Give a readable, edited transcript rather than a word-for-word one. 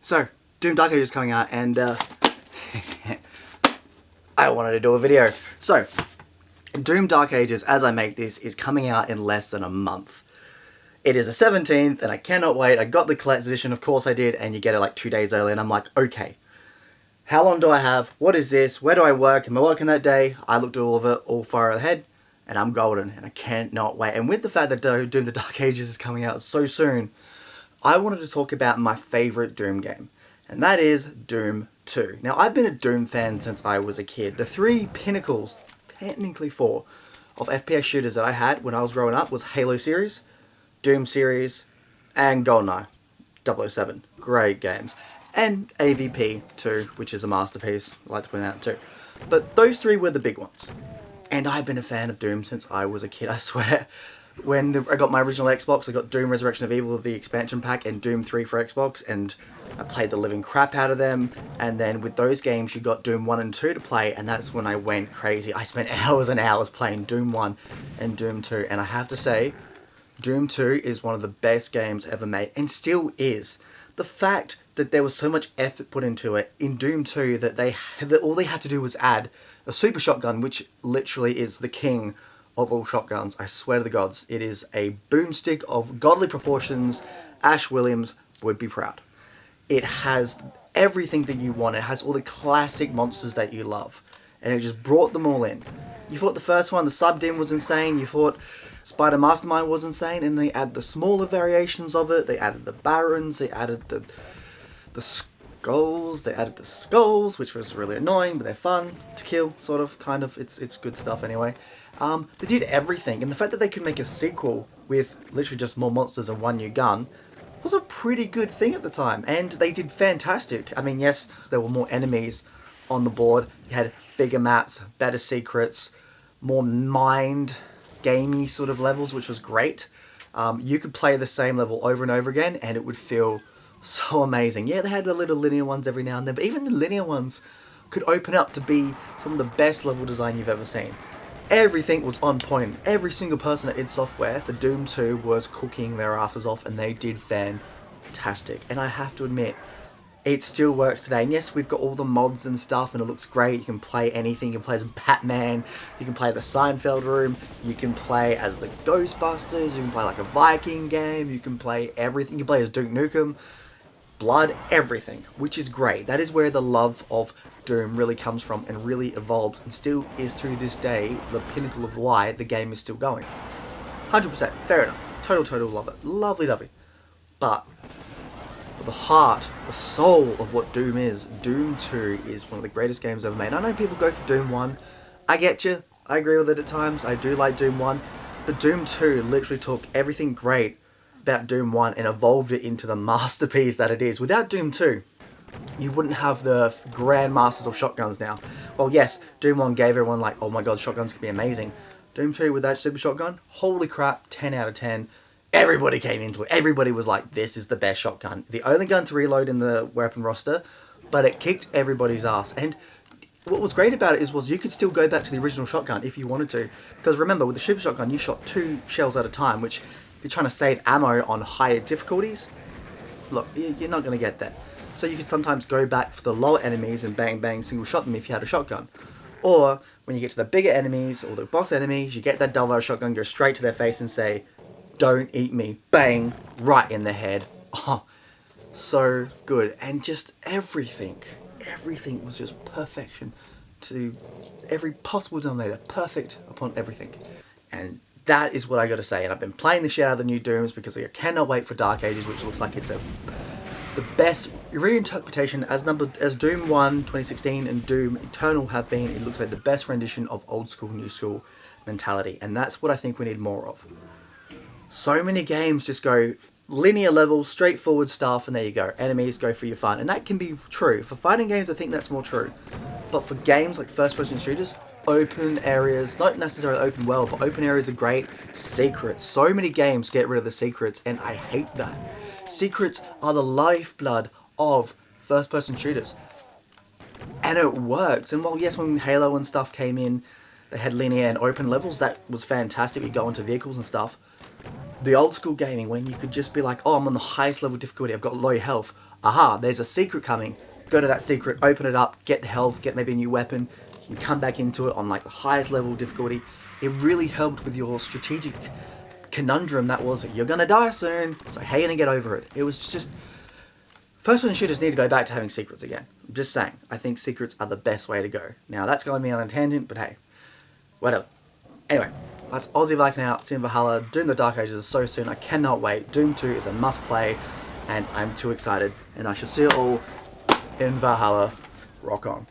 So, Doom Dark Ages is coming out, and I wanted to do a video. So, Doom Dark Ages, as I make this, is coming out in less than a month. It is the 17th, and I cannot wait. I got the collector's edition, of course I did, and you get it like 2 days early, and I'm like, okay, how long do I have? What is this? Where do I work? Am I working that day? I looked at all of it, all far ahead, and I'm golden, and I cannot wait. And with the fact that Doom the Dark Ages is coming out so soon, I wanted to talk about my favourite Doom game, and that is Doom 2. Now, I've been a Doom fan since I was a kid. The three pinnacles, technically four, of FPS shooters that I had when I was growing up was Halo series, Doom series, and GoldenEye 007. Great games. And AVP 2, which is a masterpiece. I like to point that out too. But those three were the big ones. And I've been a fan of Doom since I was a kid, I swear. When I got my original Xbox, I got Doom Resurrection of Evil, the expansion pack, and Doom 3 for Xbox, and I played the living crap out of them. And then with those games, you got Doom 1 and 2 to play, and that's when I went crazy. I spent hours and hours playing Doom 1 and Doom 2, and I have to say, Doom 2 is one of the best games ever made, and still is. The fact that there was so much effort put into it in Doom 2 that all they had to do was add a super shotgun, which literally is the king of all shotguns. I swear to the gods, it is a boomstick of godly proportions. Ash Williams would be proud. It has everything that you want. It has all the classic monsters that you love, and it just brought them all in. You thought the first one, the Sub-Dim, was insane. You thought Spider Mastermind was insane, and they add the smaller variations of it. They added the Barons. They added the skulls. They added the skulls, which was really annoying, but they're fun to kill, sort of, kind of. It's good stuff anyway. They did everything, and the fact that they could make a sequel with literally just more monsters and one new gun was a pretty good thing at the time, and they did fantastic. I mean, yes, there were more enemies on the board. You had bigger maps, better secrets, more gamey sort of levels, which was great. You could play the same level over and over again, and it would feel so amazing. Yeah, they had the little linear ones every now and then, but even the linear ones could open up to be some of the best level design you've ever seen. Everything was on point. Every single person at id Software for Doom 2 was cooking their asses off, and they did fantastic. And I have to admit, it still works today. And yes, we've got all the mods and stuff, and it looks great. You can play anything. You can play as Batman. You can play the Seinfeld room. You can play as the Ghostbusters. You can play like a Viking game. You can play everything. You can play as Duke Nukem. Blood, everything, which is great. That is where the love of Doom really comes from and really evolved, and still is to this day the pinnacle of why the game is still going. 100%, fair enough. Total love it. Lovely. But for the heart, the soul of what Doom is, Doom 2 is one of the greatest games ever made. I know people go for Doom 1. I get you. I agree with it at times. I do like Doom 1. But Doom 2 literally took everything great about Doom 1 and evolved it into the masterpiece that it is. Without Doom 2, you wouldn't have the grand masters of shotguns now. Well, yes, Doom 1 gave everyone like, oh my god, shotguns could be amazing. Doom 2 with that super shotgun, holy crap, 10 out of 10. Everybody came into it. Everybody was like, this is the best shotgun. The only gun to reload in the weapon roster, but it kicked everybody's ass. And what was great about it was you could still go back to the original shotgun if you wanted to. Because remember, with the super shotgun, you shot 2 shells at a time, which if you're trying to save ammo on higher difficulties, look, you're not going to get that. So you could sometimes go back for the lower enemies and bang, single shot them if you had a shotgun. Or when you get to the bigger enemies or the boss enemies, you get that double-barrel shotgun, go straight to their face and say, don't eat me, bang, right in the head. Oh, so good. And just everything was just perfection to every possible denominator, perfect upon everything. And that is what I gotta say, and I've been playing the shit out of the new Dooms because I cannot wait for Dark Ages, which looks like it's the best reinterpretation as Doom 1 2016 and Doom Eternal have been. It looks like the best rendition of old school, new school mentality, and that's what I think we need more of. So many games just go linear level, straightforward stuff, and there you go. Enemies, go for your fun, and that can be true. For fighting games, I think that's more true. But for games like first-person shooters, open areas, not necessarily open world, but open areas are great. Secrets. So many games get rid of the secrets, and I hate that. Secrets are the lifeblood of first-person shooters. And it works. And while, yes, when Halo and stuff came in, they had linear and open levels. That was fantastic. You go into vehicles and stuff. The old school gaming, when you could just be like, oh, I'm on the highest level difficulty, I've got low health, aha, there's a secret coming. Go to that secret, open it up, get the health, get maybe a new weapon. You can come back into it on like the highest level of difficulty. It really helped with your strategic conundrum that was, you're gonna die soon, so how are you gonna get over it? It was just, first-person shooters need to go back to having secrets again. I'm just saying, I think secrets are the best way to go. Now that's going me on a tangent, but hey, whatever. Anyway, that's Aussie Viking out, see you in Valhalla. Doom the Dark Ages is so soon, I cannot wait. Doom 2 is a must play, and I'm too excited. And I shall see you all in Valhalla. Rock on.